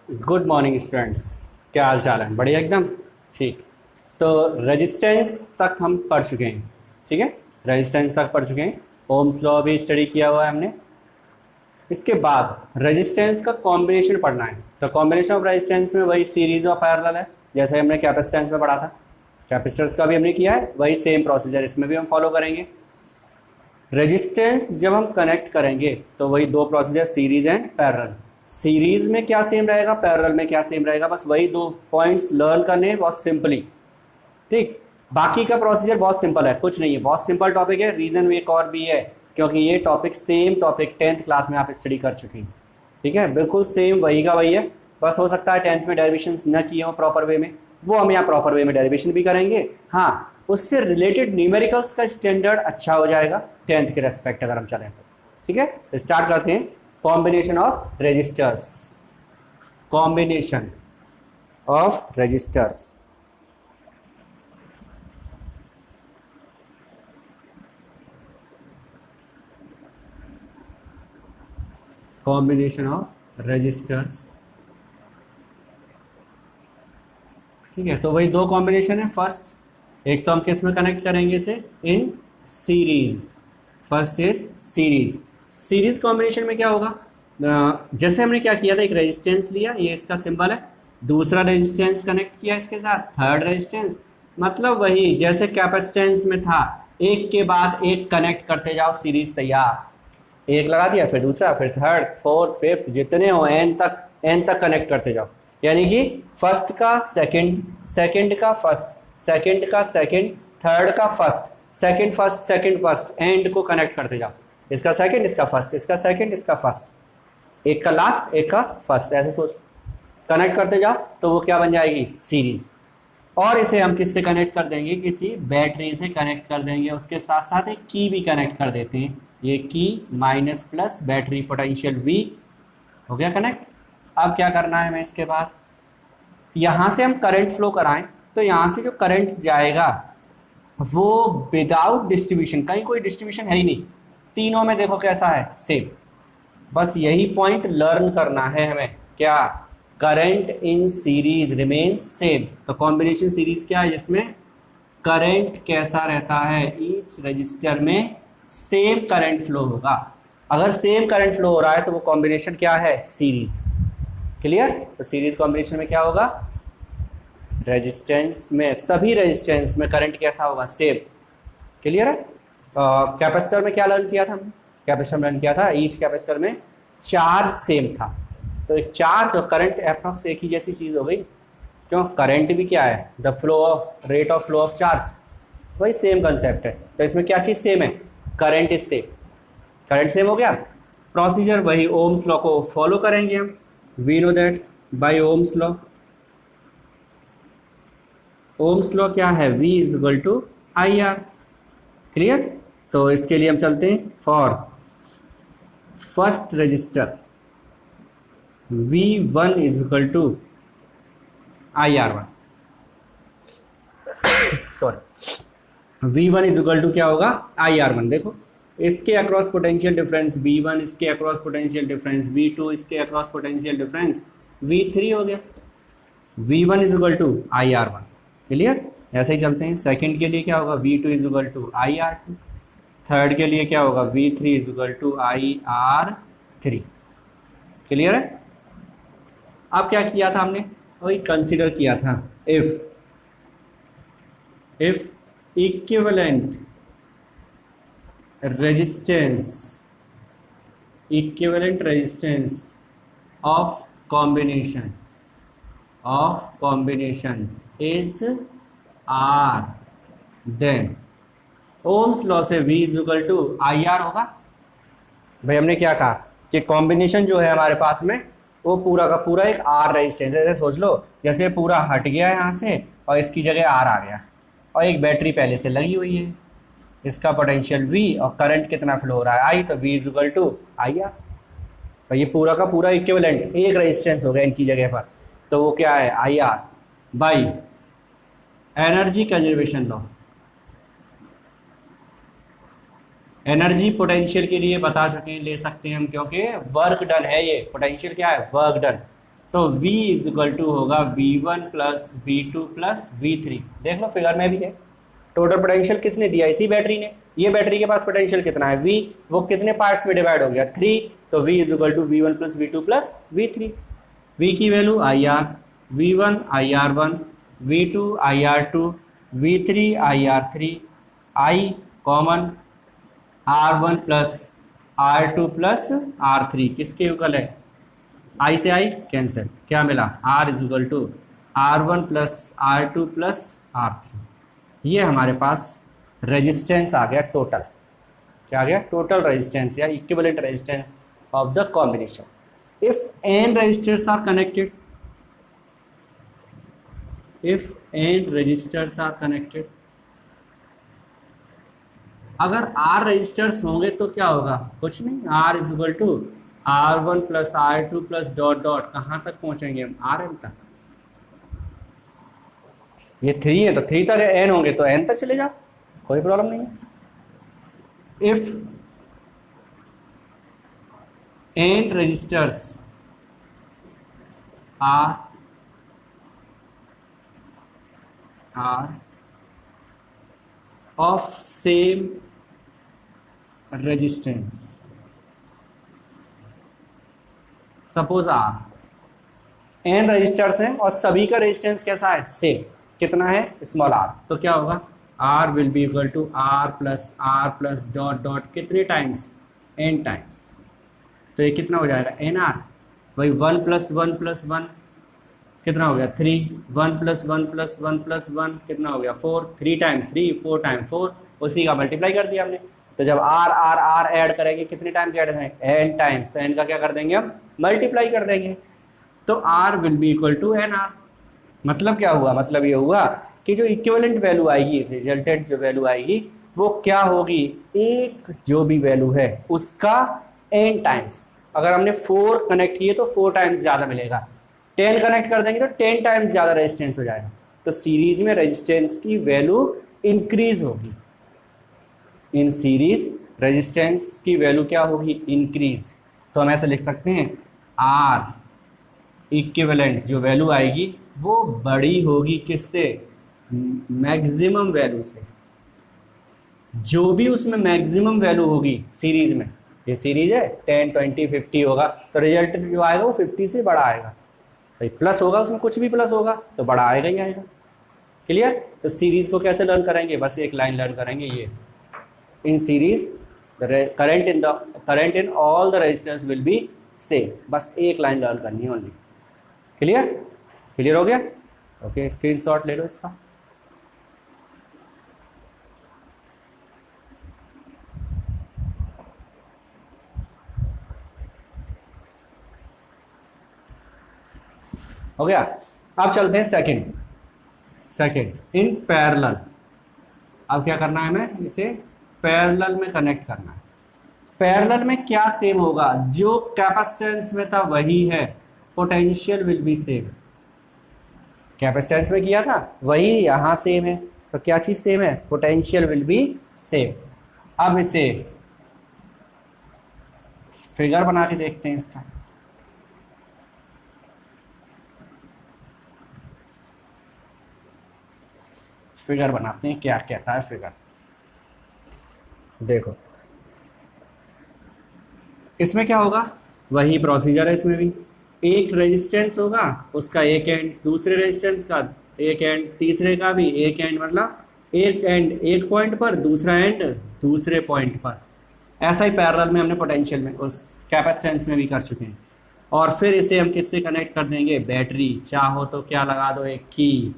Good morning students. क्या हाल चाल है? बढ़िया एकदम ठीक। तो रेजिस्टेंस तक हम पढ़ चुके हैं, ठीक है। रेजिस्टेंस तक पढ़ चुके हैं, ओम्स लॉ भी स्टडी किया हुआ है हमने। इसके बाद रेजिस्टेंस का कॉम्बिनेशन पढ़ना है। तो कॉम्बिनेशन ऑफ रेजिस्टेंस में वही सीरीज और पैरेलल है, जैसे हमने कैपेसिटेंस में पढ़ा था। कैपेसिटर्स का भी हमने किया है, वही सेम प्रोसीजर इसमें भी हम फॉलो करेंगे। रेजिस्टेंस जब हम कनेक्ट करेंगे तो वही दो procedure, series and parallel. Series में क्या सेम रहेगा, पैरेलल में क्या सेम रहेगा, बस वही दो पॉइंट्स लर्न करने हैं बहुत सिंपली, ठीक। बाकी का प्रोसीजर बहुत सिंपल है, कुछ नहीं है, बहुत सिंपल टॉपिक है। रीजन एक और भी है क्योंकि ये topic same topic 10th class में आप स्टडी कर चुके हैं, ठीक है। बिल्कुल सेम वही का वही है, बस हो सकता है 10th में डेरिवेशन न किए हो प्रॉपर वे में, वो हम यहाँ प्रॉपर वे में डेरिवेशन भी करेंगे। हाँ, उससे रिलेटेड न्यूमेरिकल्स का स्टैंडर्ड अच्छा हो जाएगा 10th के रेस्पेक्ट अगर हम चलें तो, ठीक है। तो स्टार्ट करते हैं। Combination of resistors, combination of resistors. Combination of resistors, ठीक है। तो वही दो कॉम्बिनेशन है। फर्स्ट, एक तो हम किस में कनेक्ट करेंगे इसे, in series. First is series. Series combination में क्या होगा, जैसे हमने क्या किया था, एक रेजिस्टेंस लिया, ये इसका सिंबल है, दूसरा रेजिस्टेंस कनेक्ट किया इसके साथ, थर्ड रेजिस्टेंस। मतलब वही जैसे कैपेसिटेंस में था, एक के बाद एक कनेक्ट करते जाओ, सीरीज तैयार। एक लगा दिया, फिर दूसरा, फिर थर्ड, फोर्थ, फिफ्थ, जितने हो एन तक कनेक्ट करते जाओ। यानी कि फर्स्ट का सेकंड, सेकंड का फर्स्ट, सेकंड का सेकंड, थर्ड का first, second first, second first, and को कनेक्ट करते जाओ। इसका सेकंड, इसका फर्स्ट, इसका सेकंड, इसका फर्स्ट, एक का लास्ट, एक का फर्स्ट, ऐसे सोच कनेक्ट करते जाओ तो वो क्या बन जाएगी, सीरीज। और इसे हम किससे कनेक्ट कर देंगे, किसी बैटरी से कनेक्ट कर देंगे। उसके साथ साथ एक की भी कनेक्ट कर देते हैं, ये की minus plus battery potential V हो गया कनेक्ट। अब क्या करना है हमें, इसके बाद यहाँ से हम करंट फ्लो कराएं तो यहाँ से जो करंट जाएगा वो विदाउट डिस्ट्रीब्यूशन, कहीं कोई डिस्ट्रीब्यूशन है ही नहीं, तीनों में देखो कैसा है, सेम। बस यही पॉइंट लर्न करना है हमें, क्या, current in series remains same. तो कॉम्बिनेशन सीरीज क्या है, जिसमें करंट कैसा रहता है, ईच रजिस्टर में सेम करंट फ्लो होगा। अगर सेम करंट फ्लो हो रहा है तो वो कॉम्बिनेशन क्या है, सीरीज। क्लियर। तो सीरीज कॉम्बिनेशन में क्या होगा, रेजिस्टेंस में, सभी रेजिस्टेंस में करंट कैसा होगा, सेम। क्लियर है। कैपेसिटर में क्या लर्न किया था हमने, कैपेसिटर में लर्न किया था ईच कैपेसिटर में चार्ज सेम था। तो एक चार्ज और करंट अप्रॉक्स एक ही जैसी चीज़ हो गई, क्यों, करंट भी क्या है, the flow of, rate of flow of charge, वही सेम कंसेप्ट है। तो इसमें क्या चीज़ सेम है, current is same, current same हो गया। प्रोसीजर वही, ओम्स लॉ को फॉलो करेंगे हम। We know that by ohm's law, ohm's law क्या है, V is equal to I R. Clear. तो इसके लिए हम चलते हैं, for first resistor V1 is equal to I R one, sorry, V1 is equal to क्या होगा, आई आर वन। देखो इसके अक्रॉस पोटेंशियल डिफरेंस V1, इसके अक्रॉस पोटेंशियल डिफरेंस V2, इसके अक्रॉस पोटेंशियल डिफरेंस V3 हो गया। V1 is equal to I R one. Clear. ऐसे ही चलते हैं, सेकंड के लिए क्या होगा, V2 is equal to I R two, third के लिए क्या होगा, V3 is equal to I R three. Clear है। अब क्या किया था हमने, वही कंसिडर किया था, if equivalent resistance, equivalent resistance of combination is R, then ohm's law से V is equal to I R होगा। भाई हमने क्या कहा कि कॉम्बिनेशन जो है हमारे पास में वो पूरा का पूरा एक R रेजिस्टेंस है। जैसे सोच लो, जैसे पूरा हट गया है यहाँ से और इसकी जगह R आ गया, और एक बैटरी पहले से लगी हुई है, इसका पोटेंशियल V और करंट कितना फ्लो हो रहा है, I, तो V is equal to I R. तो ये पूरा का पूरा इक्विवेलेंट एक रेजिस्टेंस हो गया इनकी जगह पर, तो वो क्या है, I R by energy conservation law. Energy potential के लिए बता चुके हैं, ले सकते हैं हम, क्योंकि वर्क डन है, ये पोटेंशियल क्या है, वर्क डन। तो V इज इक्वल टू होगा V1 plus V2 plus V3। देख लो फिगर में भी है। टोटल पोटेंशियल किसने दिया? इसी बैटरी ने। ये बैटरी के पास पोटेंशियल कितना है? V। वो कितने पार्ट्स में डिवाइड हो गया? 3। तो V is equal to V1 plus V2 plus V3। V की value IR, V1 IR1, V2 IR2, V3 IR3, I common R1 plus R2 plus R3 किसके इक्वल है? I से I कैंसिल, क्या मिला? R is equal to R1 plus R2 plus R3। ये हमारे पास resistance आ गया total. क्या आ गया? टोटल रेजिस्टेंस या equivalent resistance of the combination. If n resistors are connected, if n resistors are connected, अगर R रजिस्टर्स होंगे तो क्या होगा? कुछ नहीं, R is equal to R1 plus R2 plus dot dot, कहाँ तक पहुंचेंगे हम? Rn तक। ये 3 है तो 3 तक, n होंगे तो n तक चले जाओ, कोई प्रॉब्लम नहीं है। If n resistors are of same resistance, suppose R n resistors हैं और सभी का रेजिस्टेंस कैसा है? सेम। कितना है? Small r। तो क्या होगा? R will be equal to R plus dot dot कितने टाइम्स? n times. तो ये कितना हो जाएगा? NR। वही 1 प्लस 1 प्लस 1 कितना हो गया? 3। 1 प्लस 1 प्लस 1 प्लस 1 कितना हो गया? 4। 3 टाइम 3, 4 टाइम 4, उसी का मल्टीप्लाई कर दिया हमने। तो जब R R R ऐड करेंगे कितने टाइम ऐड करेंगे? n times. तो n का क्या कर देंगे हम? मल्टीप्लाई कर देंगे। तो R will be equal to NR। मतलब क्या हुआ? मतलब ये हुआ कि जो इक्विवेलेंट वैल्यू आएगी, रिजल्टेंट जो वैल्यू आएगी, वो क्या होगी? एक जो भी वैल्यू है उसका n टाइम्स। अगर हमने 4 कनेक्ट किए तो 4 टाइम्स ज़्यादा मिलेगा। 10 कनेक्ट कर देंगे तो 10 टाइम्स ज़्यादा रेजिस्टेंस हो जाएगा। तो सीरीज में रेजिस्टेंस की वैल्यू इंक्रीज होगी। इन सीरीज रेजिस्टेंस की वैल्यू क्या होगी? इंक्रीज। तो हम ऐसे लिख सकते हैं R इक्विवेलेंट जो वैल्यू आएगी वो बड़ी होगी किससे? मैक्सिमम वैल्यू से। जो भी उसमें मैक्सिमम वैल्यू होगी सीरीज में, ये सीरीज है 10 20 50 होगा, तो रिजल्टेंट जो आएगा वो 50 से बड़ा आएगा। भाई प्लस होगा, उसमें कुछ भी प्लस होगा तो बड़ा आएगा ही आएगा। क्लियर? तो सीरीज को कैसे लर्न करेंगे? बस एक लाइन लर्न करेंगे, ये in series current in all the resistors will be same. बस एक लाइन लर्न करनी है ओनली। क्लियर? क्लियर हो गया? ओके, स्क्रीनशॉट ले लो इसका। हो गया? अब चलते हैं सेकंड इन पैरेलल। अब क्या करना है? हमें इसे पैरेलल में कनेक्ट करना है। पैरेलल में क्या सेम होगा? जो कैपेसिटेंस में था वही है, potential will be same. Capacitance में किया था वही यहाँ सेम है, तो क्या चीज सेम है? Potential will be same. अब इसे फिगर बना के देखते हैं इसका। फिगर बनाते हैं, क्या कहता है फिगर। देखो इसमें क्या होगा? वही प्रोसीजर है इसमें भी। एक रेजिस्टेंस होगा, उसका एक एंड, दूसरे रेजिस्टेंस का एक एंड, तीसरे का भी एक एंड, मतलब एक एंड एक पॉइंट पर, दूसरा एंड दूसरे पॉइंट पर। ऐसा ही पैरेलल में हमने पोटेंशियल में उस कैपेसिटेंस में भी कर चुके हैं। और फिर इसे हम किससे कनेक्ट कर देंगे? बैटरी। चाहो तो क्या लगा दो? एक की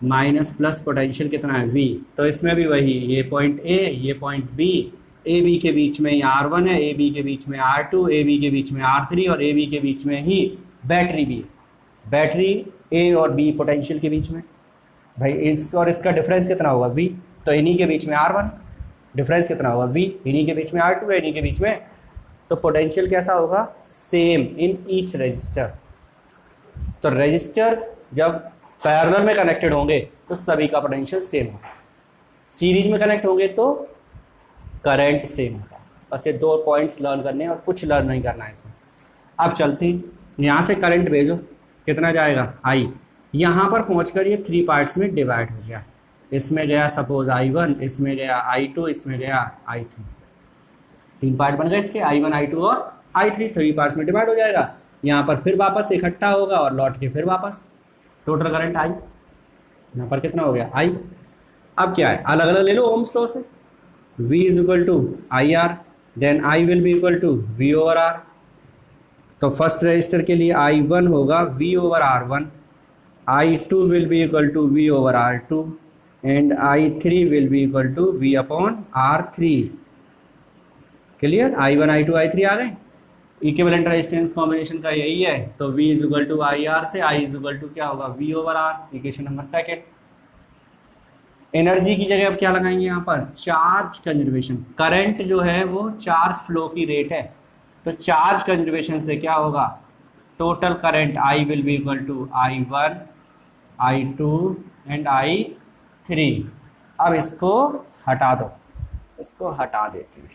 माइनस प्लस पोटेंशियल कितना है? V। तो इसमें भी वही, ये पॉइंट A, ये पॉइंट B, AB के बीच में R1 है, AB के बीच में R2, AB के बीच में R3 और AB के बीच में ही बैटरी भी है। बैटरी A और B पोटेंशियल के बीच में। भाई इस और इसका डिफरेंस कितना होगा? V। तो इन्हीं के बीच में R1, डिफरेंस कितना होगा? V। इन्हीं के बीच में R2 है, इन्हीं के बीच में। तो पोटेंशियल कैसा होगा? Same in each resistor. तो रजिस्टर जब पैरेलल में कनेक्टेड होंगे तो सभी का पोटेंशियल सेम होगा। सीरीज में कनेक्ट होंगे तो करंट सेम होगा। बस ये 2 पॉइंट्स लर्न करने हैं और कुछ लर्न नहीं करना है इसमें। अब चलते हैं यहाँ से करंट भेजो, कितना जाएगा आई, यहाँ पर पहुँचकर ये 3 पार्ट्स में डिवाइड हो गया। इसमें गया सपोज I1, इसमें गया I2, इसमें गया I3, 3 पार्ट बन गए इसके, I1 I2 और I3, 3 पार्ट्स में डिवाइड हो जाएगा। यहाँ पर फिर वापस इकट्ठा होगा और लौट के फिर वापस, टोटल करंट आई यहाँ पर कितना हो गया आई। अब क्या है, अलग अलग ले लो ओम्स लॉ से, V is equal to I R, then I will be equal to V over R. तो फर्स्ट रजिस्टर के लिए I1 होगा V over R1, I2 will be equal to V over R2 and I3 will be equal to V upon R3। Clear, I1 I2 I3 आ गए। Equivalent resistance combination का यही है, तो V is equal to I R से I is equal to क्या होगा V over R, equation number second. Energy की जगह अब क्या लगाएंगे यहाँ पर, चार्ज कंजर्वेशन। करंट जो है वो चार्ज फ्लो की रेट है, तो चार्ज कंजर्वेशन से क्या होगा, total current I will be equal to I1 I2 and I3। अब इसको हटा दो, इसको हटा देते हैं,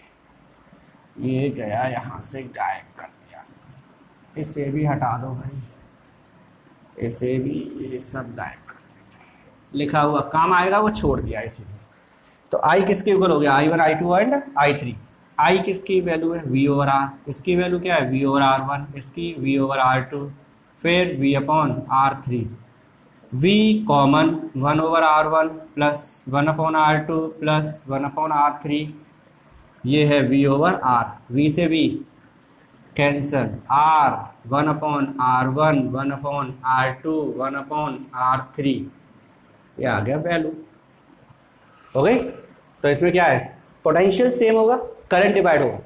ये गया यहाँ से गायब कर दिया, इसे भी हटा दो भाई, इसे भी, ये सब गायब कर दिया, लिखा हुआ काम आएगा वो छोड़ दिया इसे। तो I किसके इक्वल हो गया, I1 I2 and I3। I किसकी वैल्यू है V ओवर R, इसकी वैल्यू क्या है V ओवर R1, इसकी V ओवर R2, फिर V upon R3। V common 1 over R1 plus 1 upon R2 plus 1 upon R3, ये है V ओवर R, V से V cancel, R 1 upon R1 1 upon R2 1 upon R3, ये आ गया value, हो गई। तो इसमें क्या है, पोटेंशियल सेम होगा, करंट डिवाइड होगा,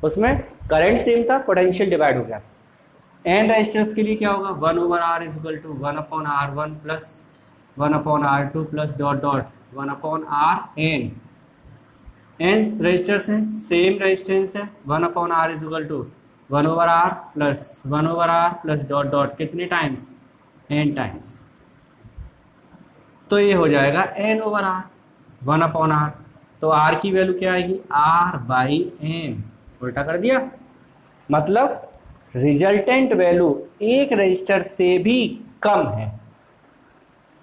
उसमें करंट सेम था, पोटेंशियल डिवाइड हो गया। एन रेजिस्टेंस के लिए क्या होगा, 1 over R is equal to 1 upon R1 plus 1 upon R2 plus dot dot 1 upon RN। N resistors हैं, सेम रेजिस्टेंस है, 1 upon R is equal to 1 over R plus 1 over R plus dot dot कितने times, N times, तो ये हो जाएगा N over R 1 upon R। तो R की value क्या आएगी, R बाई N, उल्टा कर दिया, मतलब रिजल्टेंट वैल्यू एक रजिस्टर से भी कम है।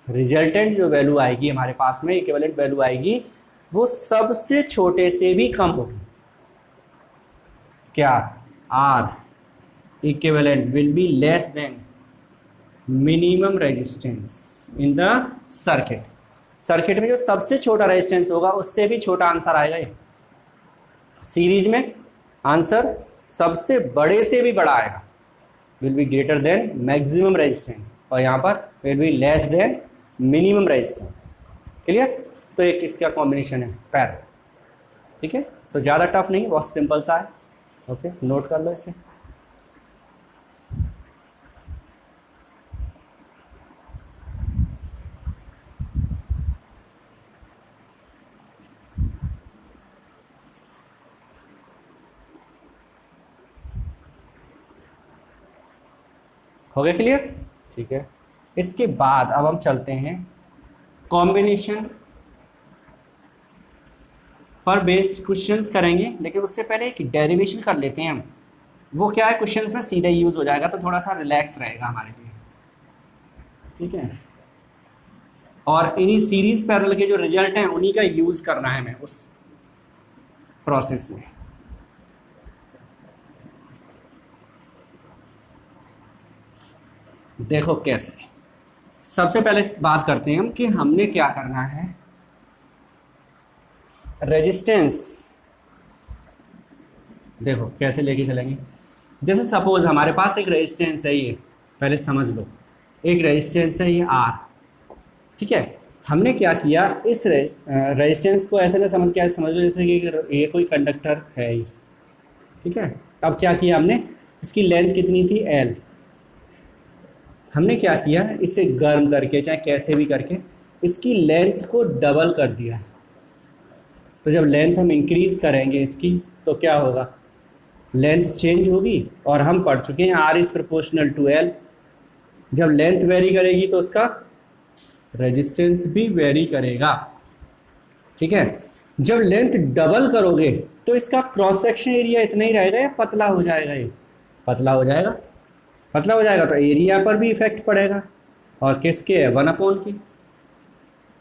रिजल्टेंट जो वैल्यू आएगी हमारे पास में, इक्विवेलेंट वैल्यू आएगी, वो सबसे छोटे से भी कम होगी। क्या, R equivalent will be less than minimum resistance in the circuit. Circuit में जो सबसे छोटा रेजिस्टेंस होगा उससे भी छोटा आंसर आएगा ये। सीरीज में आंसर सबसे बड़े से भी बड़ा आएगा, will be greater than maximum resistance, और यहाँ पर will be less than minimum resistance. Clear, तो एक इसका कॉम्बिनेशन है पैरेलल, ठीक है। तो ज़्यादा टफ नहीं, बहुत सिंपल सा है, ओके, नोट कर लो इसे। हो गया क्लियर, ठीक है। इसके बाद अब हम चलते हैं कॉम्बिनेशन पर बेस्ड क्वेश्चंस करेंगे, लेकिन उससे पहले एक डेरिवेशन कर लेते हैं हम। वो क्या है, क्वेश्चंस में सीधे यूज हो जाएगा, तो थोड़ा सा रिलैक्स रहेगा हमारे लिए, ठीक है। और इन्हीं सीरीज पैरेलल के जो रिजल्ट हैं उन्हीं का यूज करना है हमें उस प्रोसेस में। देखो कैसे, सबसे पहले बात करते हैं हम कि हमने क्या करना है। रेजिस्टेंस देखो कैसे लेके चलेंगे। जैसे सपोज हमारे पास एक रेजिस्टेंस है, ये पहले समझ लो, एक रेजिस्टेंस है ये R, ठीक है। हमने क्या किया, इस रेजिस्टेंस को ऐसे ना समझ के, ऐसे समझ लो जैसे कि ये कोई कंडक्टर है ही, ठीक है। अब क्या किया हमने, इसकी लेंथ कितनी थी L, हमने क्या किया, इसे गर्म करके चाहे कैसे भी करके इसकी लेंथ को डबल कर दिया। तो जब लेंथ हम इंक्रीज करेंगे इसकी तो क्या होगा, लेंथ चेंज होगी, और हम पढ़ चुके हैं R is proportional to L। जब लेंथ वेरी करेगी तो उसका रेजिस्टेंस भी वेरी करेगा, ठीक है। जब लेंथ डबल करोगे तो इसका क्रॉस सेक्शन एरिया इतना ही रहेगा या पतला हो जाएगा, ये पतला हो जाएगा, पतला हो जाएगा तो एरिया पर भी इफेक्ट पड़ेगा, और किसके है, 1/, की।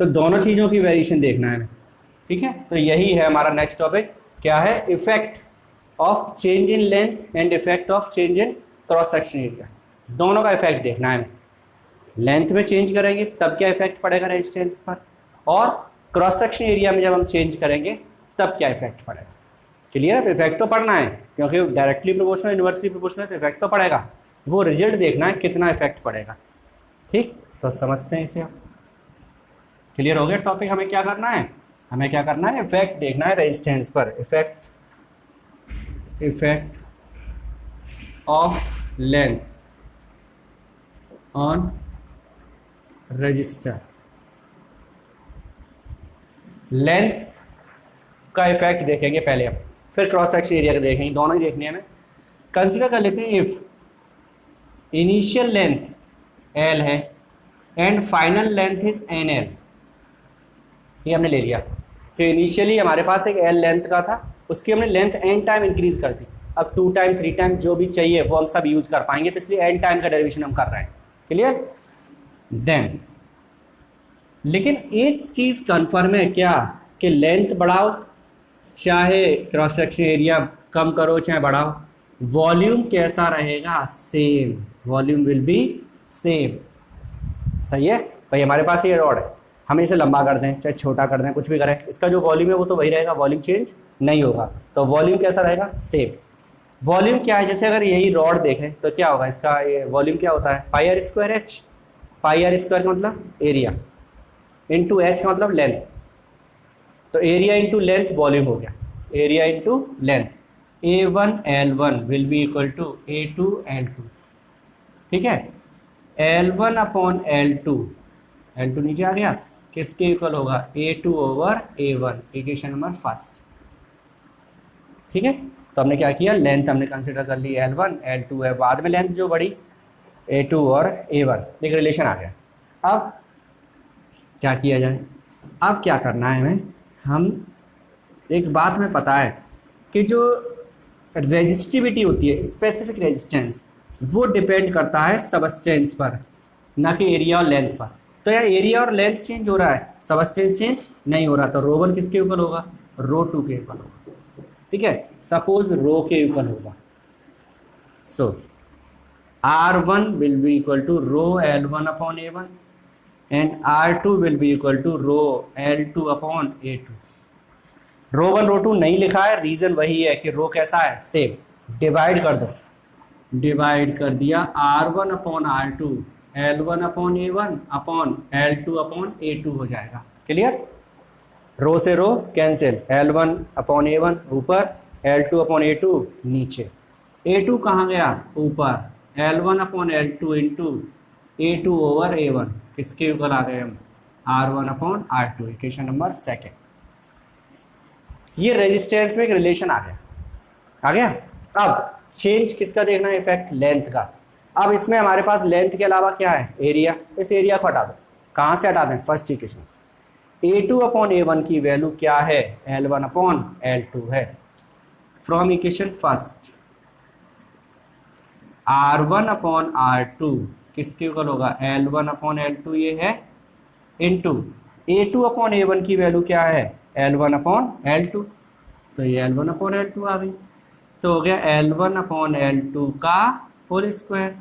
तो दोनों चीज़ों की वेरिएशन देखना है, ठीक है। तो यही है हमारा नेक्स्ट टॉपिक, क्या है, effect of change in length and effect of change in cross section area. दोनों का इफेक्ट देखना है। लेंथ में चेंज करेंगे तब क्या इफेक्ट पड़ेगा रेजिस्टेंस पर, और क्रॉस सेक्शन एरिया में जब हम चेंज करेंगे तब क्या इफेक्ट पड़ेगा। क्लियर है, इफेक्ट तो पड़ना है, क्योंकि डायरेक्टली प्रोपोर्शनल इन्वर्सली प्रोपोर्शनल तो इफेक्ट तो पड़ेगा, वो रिजल्ट देखना है कितना इफेक्ट पड़ेगा। ठीक, तो समझते हैं इसे आप। क्लियर हो गया टॉपिक, हमें क्या करना है, हमें क्या करना है, इफेक्ट देखना है रेजिस्टेंस पर, effect of length on register. Length का इफेक्ट देखेंगे पहले हम, फिर क्रॉस सेक्शन एरिया का देखेंगे, दोनों ही देखने हैं हमें। कंसीडर कर लेते हैं इफ इनिशियल लेंथ L है and final length is NL, ये हमने ले लिया। तो इनिशियली हमारे पास एक L लेंथ का था, उसकी हमने लेंथ n टाइम इंक्रीज कर दी। अब 2 टाइम 3 टाइम जो भी चाहिए वो हम सब यूज कर पाएंगे, तो इसलिए n टाइम का डेरिवेशन हम कर रहे हैं। क्लियर, देन लेकिन एक चीज कंफर्म है क्या, कि लेंथ बढ़ाओ चाहे क्रॉस सेक्शन एरिया कम करो चाहे बढ़ाओ, वॉल्यूम कैसा रहेगा, same, volume will be same. सही है भाई, हमारे पास ये रॉड है, हम इसे लंबा कर दें चाहे छोटा कर दें, कुछ भी करें, इसका जो वॉल्यूम है वो तो वही रहेगा, वॉल्यूम चेंज नहीं होगा। तो वॉल्यूम कैसा रहेगा, सेम। वॉल्यूम क्या है, जैसे अगर यही रॉड देखें तो क्या होगा, इसका ये वॉल्यूम क्या होता है, πr² h। πr² का मतलब एरिया, इंटू h का मतलब लेंथ, तो एरिया इंटू लेंथ वॉल्यूम हो गया, area into length. A1L1 will be equal to A2L2, ठीक है। L1/L2, L2 नीचे आ गया, किसके इक्वल होगा, A2/A1, इक्वेशन नंबर फर्स्ट। ठीक है, तो हमने क्या किया, लेंथ हमने कंसिडर कर ली L1, L2 है, बाद में लेंथ जो बढ़ी A2 और A1, एक रिलेशन आ गया। अब क्या किया जाए, अब क्या करना है हमें, हम एक बात में पता है कि जो रेजिस्टिविटी होती है, स्पेसिफिक रेजिस्टेंस, वो डिपेंड करता है सबस्टेंस पर, ना कि एरिया और लेंथ पर। तो यार एरिया और लेंथ चेंज हो रहा है, सबस्टेंस चेंज नहीं हो रहा, तो ρ1 किसके इक्वल होगा, ρ2 के इक्वल होगा। ठीक है, सपोज रो के इक्वल होगा, so R1 will be equal to ρL1/A1 and R2 will be equal to ρL2/A2। ρ1 ρ2 नहीं लिखा है, रीजन वही है कि रो कैसा है, सेम। डिवाइड कर दो, डिवाइड कर दिया, R1/R2 L1/A1 अपॉन L2/A2 हो जाएगा। क्लियर, रो से रो कैंसिल, L1/A1 ऊपर, L2/A2 नीचे, A2 कहाँ गया, ऊपर, L1/L2 इंटू A2/A1 किसके इक्वल आ गए हम, R1/R2, इक्वेशन नंबर सेकेंड। ये रेजिस्टेंस में एक रिलेशन आ गया, आ गया। अब चेंज किसका देखना है, इफेक्ट लेंथ का। अब इसमें हमारे पास लेंथ के अलावा क्या है, एरिया, इस एरिया को हटा दो, कहाँ से हटा दें, फर्स्ट इक्वेशन से। A2/A1 की वैल्यू क्या है, L1/L2 है, फ्रॉम इक्वेशन फर्स्ट। R1/R2 किसके इक्वल होगा, L1/L2 ये है, इंटू A2/A1 की वैल्यू क्या है, L1/L2, तो ये L1/L2 आ गई, तो हो गया L1/L2 का होल स्क्वायर,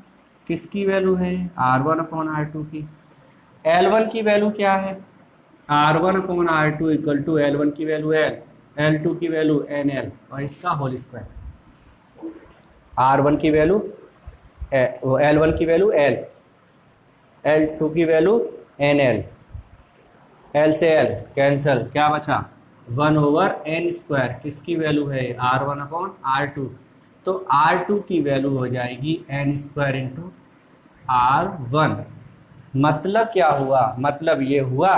किसकी वैल्यू है, R1/R2 की। L1 की वैल्यू क्या है, R1/R2 इक्वल टू L1 की वैल्यू L, L2 की वैल्यू NL, और इसका होल स्क्वायर। R1 की वैल्यू L1 की वैल्यू L, L2 की वैल्यू NL, L से L कैंसल, क्या बचा, 1/n², किसकी वैल्यू है, R1/R2, तो R2 की वैल्यू हो जाएगी n² इंटू R1। मतलब क्या हुआ, मतलब ये हुआ,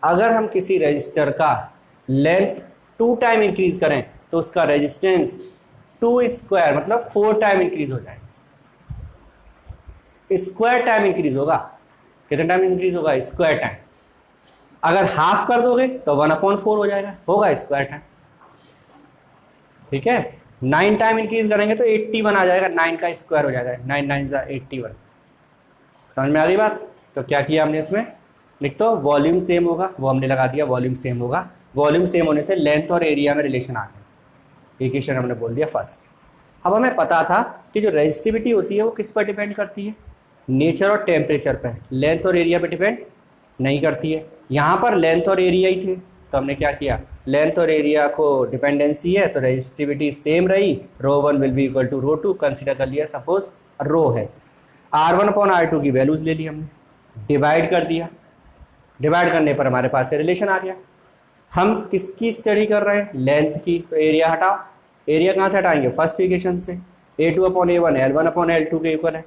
अगर हम किसी रजिस्टर का लेंथ 2 टाइम इंक्रीज करें तो उसका रेजिस्टेंस 2² मतलब 4 टाइम इंक्रीज हो जाएगा, स्क्वायर टाइम इंक्रीज होगा। कितने टाइम इंक्रीज होगा, स्क्वायर टाइम। अगर हाफ कर दोगे तो 1/4 हो जाएगा, होगा स्क्वायर टाइम। ठीक है, 9 टाइम इंक्रीज करेंगे तो 81 आ जाएगा, 9 का स्क्वायर हो जाएगा, 9 9 जा 81। समझ में आ गई बात? तो क्या किया हमने इसमें, लिख तो वॉल्यूम सेम होगा, वो हमने लगा दिया, वॉल्यूम सेम होगा। वॉल्यूम सेम होने से लेंथ और एरिया में रिलेशन आ गया, इक्वेशन हमने बोल दिया फर्स्ट। अब हमें पता था कि जो रेजिस्टिविटी होती है वो किस पर डिपेंड करती है, नेचर और टेम्परेचर पर, लेंथ और एरिया पे डिपेंड नहीं करती है। यहाँ पर लेंथ और एरिया ही थे, तो हमने क्या किया, लेंथ और एरिया को डिपेंडेंसी है तो रेजिस्टिविटी सेम रही, ρ1 will be equal to ρ2, consider कर लिया सपोज रो है। R1 अपॉन R2 की वैल्यूज ले ली हमने, डिवाइड कर दिया, डिवाइड करने पर हमारे पास से रिलेशन आ गया। हम किसकी स्टडी कर रहे हैं, लेंथ की, तो एरिया हटाओ, एरिया कहाँ से हटाएंगे, फर्स्ट इक्वेशन से, A2 upon A1 L1 upon L2 के इक्वल है,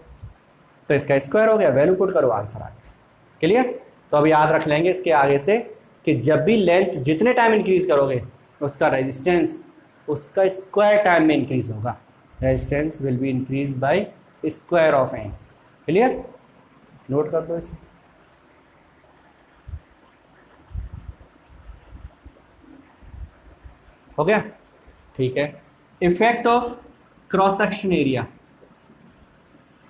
तो इसका स्क्वायर हो गया, वैल्यू पुट करो, आंसर आ गया। क्लियर? तो अब याद रख लेंगे इसके आगे से कि जब भी लेंथ जितने टाइम इंक्रीज करोगे उसका रेजिस्टेंस उसका स्क्वायर टाइम में इंक्रीज होगा, resistance will be increase by square of n. Clear? Note कर दो इसे। हो गया? ठीक है। Effect of cross section area,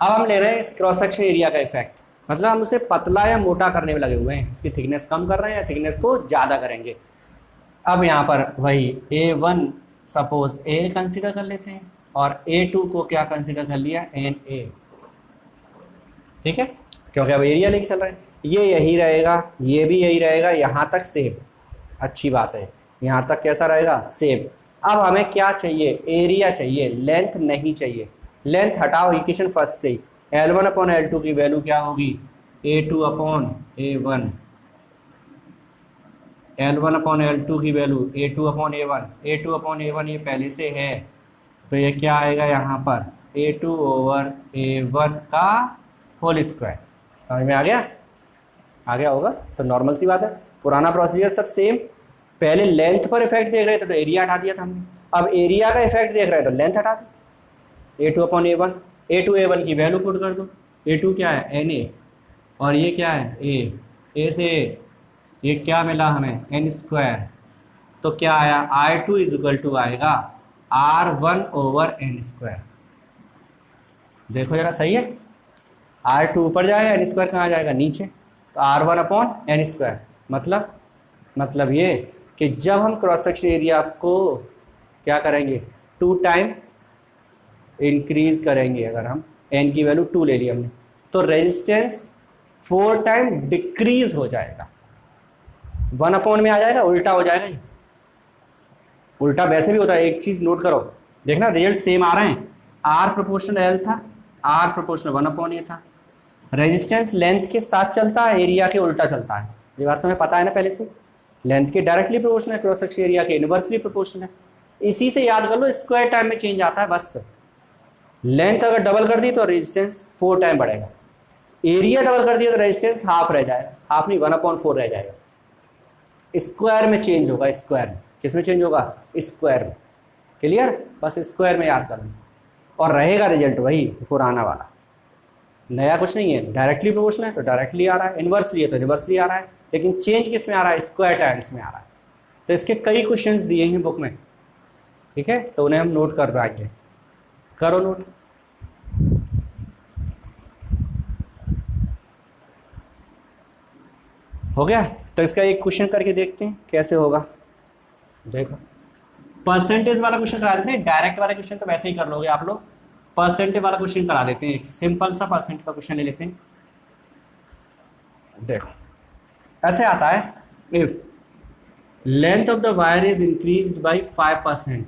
अब हम ले रहे हैं इस क्रॉस सेक्शन एरिया का इफेक्ट, मतलब हम उसे पतला या मोटा करने में लगे हुए हैं, उसकी थिकनेस कम कर रहे हैं या थिकनेस को ज़्यादा करेंगे। अब यहाँ पर वही A1 सपोज A कंसिडर कर लेते हैं और A2 को क्या कंसिडर कर लिया, NA। ठीक है, क्योंकि अब एरिया लेके चल रहे हैं, ये यही रहेगा, ये भी यही रहेगा, यहाँ तक सेम, अच्छी बात है, यहाँ तक कैसा रहेगा, सेम। अब हमें क्या चाहिए, एरिया चाहिए, लेंथ नहीं चाहिए। लेंथ हटाओ इक्वेशन फर्स्ट से ही, L1 अपॉन L2 की वैल्यू क्या होगी, A2 upon A1, L1 upon L2 की value A2 upon A1, A2 upon A1 ये पहले से है, तो ये क्या आएगा यहाँ पर A2 ओवर A1 का होल स्क्वायर। समझ में आ गया? आ गया होगा, तो नॉर्मल सी बात है, पुराना प्रोसीजर सब सेम, पहले लेंथ पर इफेक्ट देख रहे थे तो एरिया हटा दिया था हमने, अब एरिया का इफेक्ट देख रहे हैं तो लेंथ हटा दी, A2 upon A1, A2 A1 की वैल्यू पुट कर दो, A2 क्या है NA और ये क्या है A से ये क्या मिला हमें n स्क्वायर, तो क्या आया I2 इज इक्वल टू आएगा R1 ओवर n स्क्वायर। देखो जरा सही है, R2 ऊपर जाएगा, n स्क्वायर कहाँ जाएगा, नीचे, तो R1 अपॉन n स्क्वायर। मतलब ये कि जब हम क्रॉस सेक्शन एरिया को क्या करेंगे, 2 टाइम इंक्रीज करेंगे, अगर हम n की वैल्यू 2 ले ली हमने, तो रेजिस्टेंस 4 टाइम डिक्रीज हो जाएगा, 1 अपॉन में आ जाएगा, उल्टा हो जाएगा। ये उल्टा वैसे भी होता है, एक चीज नोट करो, देखना रिजल्ट सेम आ रहे हैं, R प्रोपोर्शनल L था, R प्रोपोर्शनल 1 अपॉन ए था, रेजिस्टेंस लेंथ के साथ चलता है, एरिया के उल्टा चलता है, ये बात तुम्हें पता है ना पहले से, लेंथ के डायरेक्टली प्रोपोर्शनल है, क्रॉस सेक्शन एरिया के इनवर्सली प्रोपोर्शनल है, इसी से याद कर लो, स्क्वायर टाइम में चेंज आता है बस। लेंथ अगर डबल कर दी तो रेजिस्टेंस 4 टाइम बढ़ेगा, एरिया डबल कर दिया तो रेजिस्टेंस हाफ रह जाएगा, हाफ नहीं 1/4 रह जाएगा, स्क्वायर में चेंज होगा, स्क्वायर में, किस में चेंज होगा, स्क्वायर में। क्लियर? बस स्क्वायर में याद कर लो और रहेगा रिजल्ट वही पुराना वाला, नया कुछ नहीं है, डायरेक्टली प्रोपोर्शनल है तो डायरेक्टली आ रहा है, इनवर्सली है तो इनवर्सली आ रहा है, लेकिन चेंज किस में आ रहा है, स्क्वायर टाइम्स में आ रहा है। तो इसके कई क्वेश्चंस दिए हैं बुक में, ठीक है, तो उन्हें हम नोट कर पाएंगे, करो नोट। हो गया? तो इसका एक क्वेश्चन करके देखते हैं कैसे होगा। देखो परसेंटेज वाला क्वेश्चन करा देते हैं, डायरेक्ट वाला क्वेश्चन तो वैसे ही कर लोगे आप लोग, परसेंटेज वाला क्वेश्चन करा देते हैं, एक सिंपल सा परसेंट का क्वेश्चन ले लेते हैं। देखो ऐसे आता है, if length of the wire is increased by 5%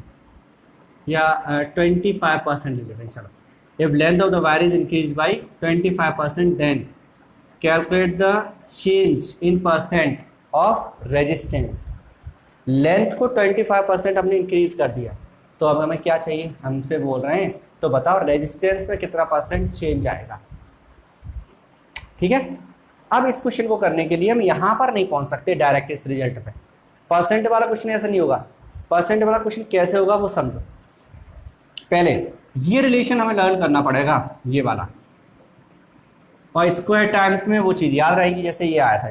या 25% ले लेते हैं, चलो, if length of the wire is increased by 25% then calculate the change in percent of resistance. Length को 25% हमने इंक्रीज कर दिया, तो अब हमें क्या चाहिए, हमसे बोल रहे हैं तो बताओ रेजिस्टेंस में कितना परसेंट चेंज आएगा। ठीक है, अब इस क्वेश्चन को करने के लिए हम यहाँ पर नहीं पहुँच सकते डायरेक्ट इस रिजल्ट पे, परसेंट वाला क्वेश्चन ऐसा नहीं होगा, परसेंट वाला क्वेश्चन कैसे होगा वो समझो। पहले ये रिलेशन हमें लर्न करना पड़ेगा, ये वाला, और स्क्वायर टाइम्स में वो चीज़ याद रहेगी जैसे ये आया था।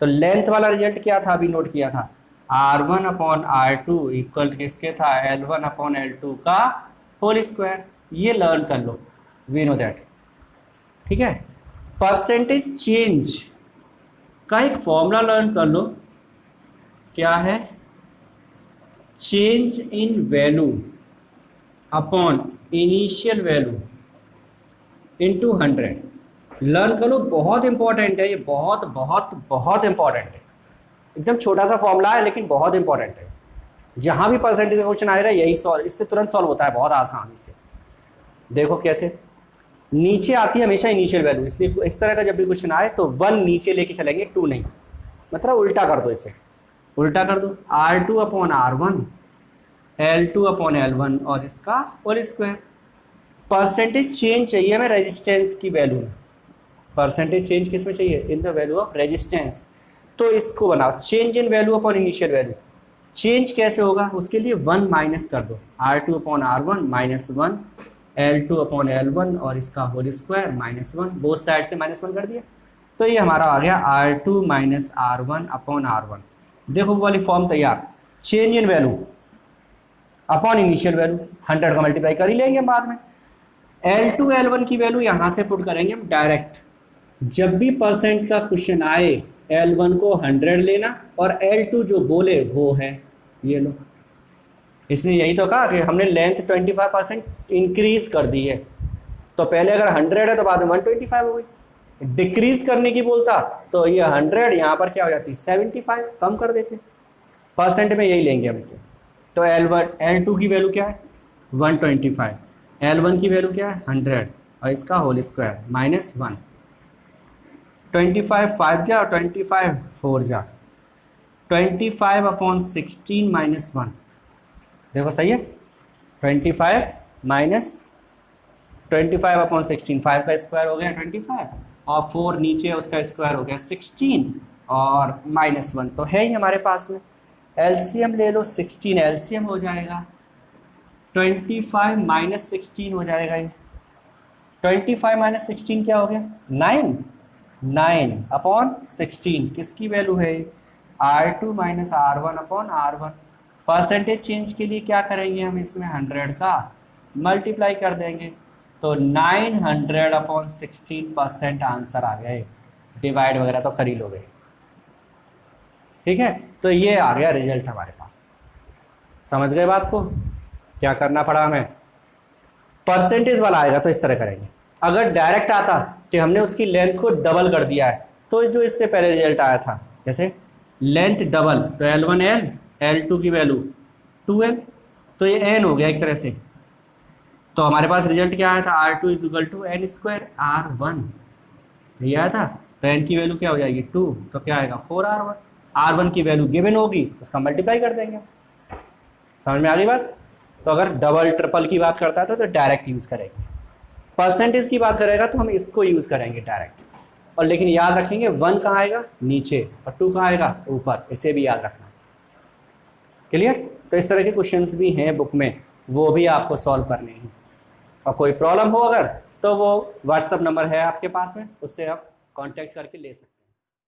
तो लेंथ वाला रिजल्ट क्या था, अभी नोट किया था, R1 अपॉन R2 इक्वल किसके था, L1 अपॉन L2 का होल स्क्वायर। ये लर्न कर लो, वी नो दैट। ठीक है, परसेंटेज चेंज का एक फॉर्मूला लर्न कर लो, क्या है, change in value upon initial value into 100। Learn कर लो, बहुत इंपॉर्टेंट है ये, बहुत बहुत बहुत इंपॉर्टेंट है। एकदम छोटा सा फॉर्मूला है लेकिन बहुत इंपॉर्टेंट है। जहां भी परसेंटेज का क्वेश्चन आएगा यही सॉल्व, इससे तुरंत सॉल्व होता है बहुत आसानी से। देखो कैसे, नीचे आती है हमेशा इनिशियल वैल्यू, इसलिए इस तरह का जब भी क्वेश्चन आए तो 1 नीचे लेके चलेंगे, 2 नहीं। मतलब उल्टा कर दो, इसे उल्टा कर दो, R2 upon R1 L2 upon L1 और इसका होल स्क्वायर। परसेंटेज चेंज चाहिए हमें रेजिस्टेंस की वैल्यू में। परसेंटेज चेंज किस में चाहिए, in the value of resistance. तो इसको बनाओ, change in value upon initial value. Change कैसे होगा, उसके लिए 1 माइनस कर दो, R2 upon R1 minus 1 L2 upon L1 और इसका whole square minus 1, both side से माइनस 1 कर दिया। तो ये हमारा आ गया R2 minus R1 upon R1। देखो वो वाली फॉर्म तैयार, change in value upon initial value, 100 का मल्टीप्लाई कर ही लेंगे बाद में। L2 L1 की वैल्यू यहां से पुट करेंगे हम डायरेक्ट। जब भी परसेंट का क्वेश्चन आए L1 को 100 लेना और L2 जो बोले वो है ये लो। इसलिए यही तो कहा कि हमने लेंथ 25% इंक्रीज कर दी है। तो पहले अगर 100 है तो बाद में 125 हो गई। डिक्रीज करने की बोलता तो ये 100 यहाँ पर क्या हो जाती, 75, कम कर देते। परसेंट में यही लेंगे हम इसे। तो L2 की वैल्यू क्या है 125, L1 की वैल्यू क्या है 100 और इसका होल स्क्वायर माइनस 1। 25 5 जा, 25 4 जा, 25 अपॉन 16 माइनस 1। देखो सही है, 25 माइनस 25 अपॉन 16, 5 का स्क्वायर हो गया 25 और 4 नीचे उसका स्क्वायर हो गया 16 और माइनस 1 तो है ही हमारे पास में। एलसीएम ले लो, 16 एलसीएम हो जाएगा, 25 माइनस 16 हो जाएगा ये। 25 माइनस 16 क्या हो गया 9, 9 अपॉन 16 किसकी वैल्यू है R2 minus R1 upon R1। Percentage change के लिए क्या करेंगे हम, इसमें 100 का मल्टीप्लाई कर देंगे तो 900 अपॉन 16% आंसर आ गया। डिवाइड वगैरह तो कर ही लोगे, ठीक है। तो ये आ गया रिजल्ट हमारे पास। समझ गए बात को, क्या करना पड़ा हमें। परसेंटेज वाला आएगा तो इस तरह करेंगे। अगर डायरेक्ट आता कि हमने उसकी लेंथ को डबल कर दिया है, तो जो इससे पहले रिजल्ट आया था जैसे लेंथ डबल, तो L1 L, L2 की वैल्यू 2L, तो ये n हो गया एक तरह से। तो हमारे पास रिजल्ट क्या आया था, R2 is equal to n square R1, ये आया था। तो n की वैल्यू क्या हो जाएगी 2, तो क्या आएगा 4R1। R1 की वैल्यू गिवन होगी, उसका मल्टीप्लाई कर देंगे। समझ में आ गई बात। तो अगर डबल ट्रिपल की बात करता है तो डायरेक्ट यूज करेंगे, परसेंटेज की बात करेगा तो हम इसको यूज करेंगे डायरेक्ट। और लेकिन याद रखेंगे 1 कहाँ आएगा नीचे और 2 कहाँ आएगा ऊपर, इसे भी याद रखना। क्लियर। तो इस तरह के क्वेश्चंस भी हैं बुक में, वो भी आपको सॉल्व करने हैं। और कोई प्रॉब्लम हो अगर तो वो व्हाट्सअप नंबर है आपके पास में, उससे आप कांटेक्ट करके ले सकते हैं।